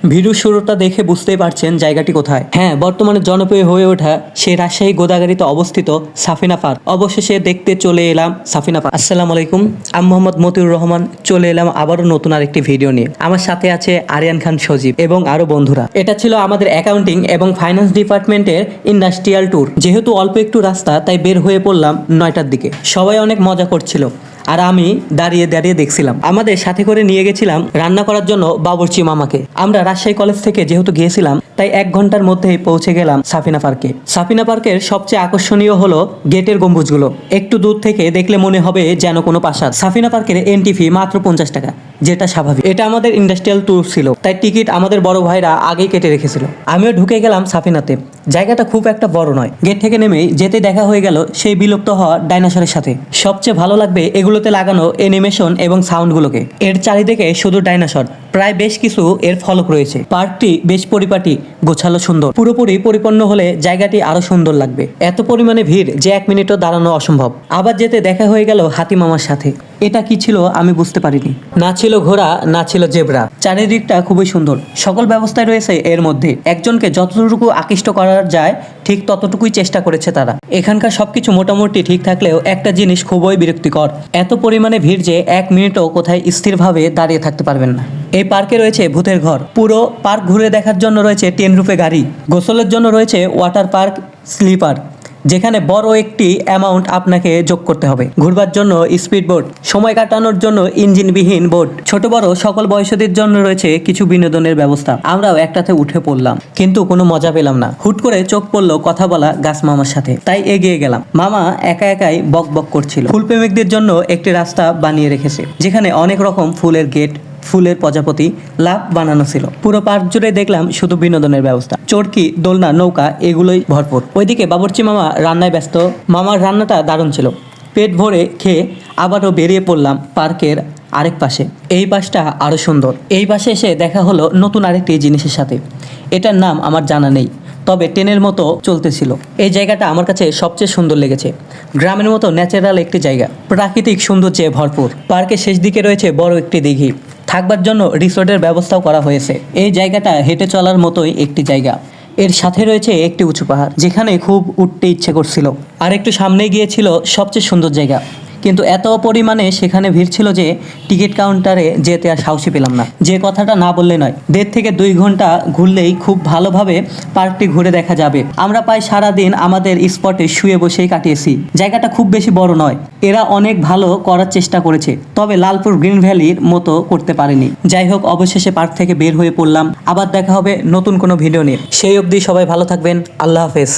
Video শুরুটা দেখে বুঝতেই পারছেন জায়গাটি কোথায়। হ্যাঁ, বর্তমানে জনপ্রিয় হয়ে ওঠা সেই রাজশাহী গোদাগাড়িতে অবস্থিত সাফিনা পার্ক। অবশেষে দেখতে চলে এলাম সাফিনা পার্ক। আসসালামু আলাইকুম, আমি মোহাম্মদ মতিউর রহমান। চলে এলাম আবারও নতুন আরেকটি ভিডিও নিয়ে। আমার সাথে আছে আরিয়ান খান সজীব এবং আরো বন্ধুরা। এটা ছিল আমাদের অ্যাকাউন্টিং এবং ফাইন্যান্স ডিপার্টমেন্টের ইন্ডাস্ট্রিয়াল ট্যুর। যেহেতু অল্প একটু রাস্তা, তাই বের হয়ে পড়লাম 9টার দিকে। সবাই অনেক মজা করছিল আর আমি দাঁড়িয়ে দাঁড়িয়ে দেখছিলাম। আমাদের সাথে করে নিয়ে গেছিলাম রান্না করার জন্য বাবুর্চি মামাকে। আমরা রাজশাহী কলেজ থেকে যেহেতু গিয়েছিলাম, তাই 1 ঘন্টার মধ্যেই পৌঁছে গেলাম সাফিনা পার্কে। সাফিনা পার্কের সবচেয়ে আকর্ষণীয় হলো গেটের গম্বুজগুলো। একটু দূর থেকে দেখলে মনে হবে যেন কোনো প্রাসাদ। সাফিনা পার্কের এন্ট্রি ফি মাত্র 50 টাকা, যেটা স্বাভাবিক। এটা আমাদের ইন্ডাস্ট্রিয়াল ট্যুর ছিল, তাই টিকিট আমাদের বড় ভাইরা আগেই কেটে রেখেছিল। আমিও ঢুকে গেলাম সাফিনাতে। জায়গাটা খুব একটা বড় নয়। গেট থেকে নেমেই যেতে দেখা হয়ে গেল সেই বিলুপ্ত হওয়া ডাইনোসরের সাথে। সবচেয়ে ভালো লাগবে এগুলোতে লাগানো অ্যানিমেশন এবং সাউন্ডগুলোকে। এর চারিদিকে শুধু ডাইনোসর, প্রায় বেশ কিছু এর ফলক রয়েছে। পার্কটি বেশ পরিপাটি, গোছালো, সুন্দর। পুরোপুরি পরিপূর্ণ হলে জায়গাটি আরো সুন্দর লাগবে। এত পরিমাণে ভিড় যে 1 মিনিটও দাঁড়ানো অসম্ভব। আবার যেতে দেখা হয়ে গেল হাতি মামার সাথে। এটা কি ছিল আমি বুঝতে পারিনি। না ছিল ঘোড়া, না ছিল জেব্রা। চারিদিকটা খুবই সুন্দর, সকল ব্যবস্থায় রয়েছে এর মধ্যে। একজনকে যতটুকু আকৃষ্ট করা যায় ঠিক ততটুকুই চেষ্টা করেছে তারা। এখানকার সবকিছু মোটামুটি ঠিক থাকলেও একটা জিনিস খুবই বিরক্তিকর। এত পরিমাণে ভিড় যে 1 মিনিটও কোথায় স্থিরভাবে দাঁড়িয়ে থাকতে পারবেন না। এই পার্কে রয়েছে ভূতের ঘর। পুরো পার্ক ঘুরে দেখার জন্য রয়েছে 10 রুপে গাড়ি। গোসলের জন্য রয়েছে ওয়াটার পার্ক স্লিপার, যেখানে বড় একটি অ্যামাউন্ট আপনাকে যোগ করতে হবে। ঘুরবার জন্য স্পিড বোট, সময় কাটানোর জন্য ইঞ্জিনবিহীন বোট। ছোট বড় সকল বয়সীদের জন্য রয়েছে কিছু বিনোদনের ব্যবস্থা। আমরাও একটাতে উঠে পড়লাম, কিন্তু কোনো মজা পেলাম না। হুট করে চোখ পড়লো কথা বলা গাছ মামার সাথে, তাই এগিয়ে গেলাম। মামা একা একাই বক বক করছিল। ফুল প্রেমিকদের জন্য একটি রাস্তা বানিয়ে রেখেছে, যেখানে অনেক রকম ফুলের গেট, ফুলের প্রজাপতি, লাভ বানানো ছিল। পুরো পার্ক জুড়ে দেখলাম শুধু বিনোদনের ব্যবস্থা। চরকি, দোলনা, নৌকা, এগুলোই ভরপুর। ওইদিকে বাবুর্চি মামা রান্নায় ব্যস্ত। মামার রান্নাটা দারুণ ছিল। পেট ভরে খেয়ে আবারও বেরিয়ে পড়লাম পার্কের আরেক পাশে। এই পাশটা আরো সুন্দর। এই পাশে এসে দেখা হলো নতুন আরেকটি জিনিসের সাথে। এটার নাম আমার জানা নেই, তবে ট্রেনের মতো চলতেছিল। এই জায়গাটা আমার কাছে সবচেয়ে সুন্দর লেগেছে। গ্রামের মতো ন্যাচারাল একটি জায়গা, প্রাকৃতিক সৌন্দর্যে ভরপুর। পার্কের শেষ দিকে রয়েছে বড় একটি দিঘি। থাকবার জন্য রিসোর্টের ব্যবস্থাও করা হয়েছে। এই জায়গাটা হেঁটে চলার মতোই একটি জায়গা। এর সাথে রয়েছে একটি উঁচু পাহাড়, যেখানে খুব উঠতে ইচ্ছে করছিল। আর একটু সামনে গিয়েছিল সবচেয়ে সুন্দর জায়গা, কিন্তু এত পরিমাণে সেখানে ভিড় ছিল যে টিকিট কাউন্টারে যেতে আর সাহসী পেলাম না। যে কথাটা না বললে নয়, 1.5 থেকে 2 ঘন্টা ঘুরলেই খুব ভালোভাবে পার্কটি ঘুরে দেখা যাবে। আমরা প্রায় সারাদিন আমাদের স্পটে শুয়ে বসেই কাটিয়েছি। জায়গাটা খুব বেশি বড় নয়। এরা অনেক ভালো করার চেষ্টা করেছে, তবে লালপুর গ্রিন ভ্যালির মতো করতে পারেনি। যাই হোক, অবশেষে পার্ক থেকে বের হয়ে পড়লাম। আবার দেখা হবে নতুন কোনো ভিডিও নিয়ে। সেই অবধি সবাই ভালো থাকবেন। আল্লাহ হাফেজ।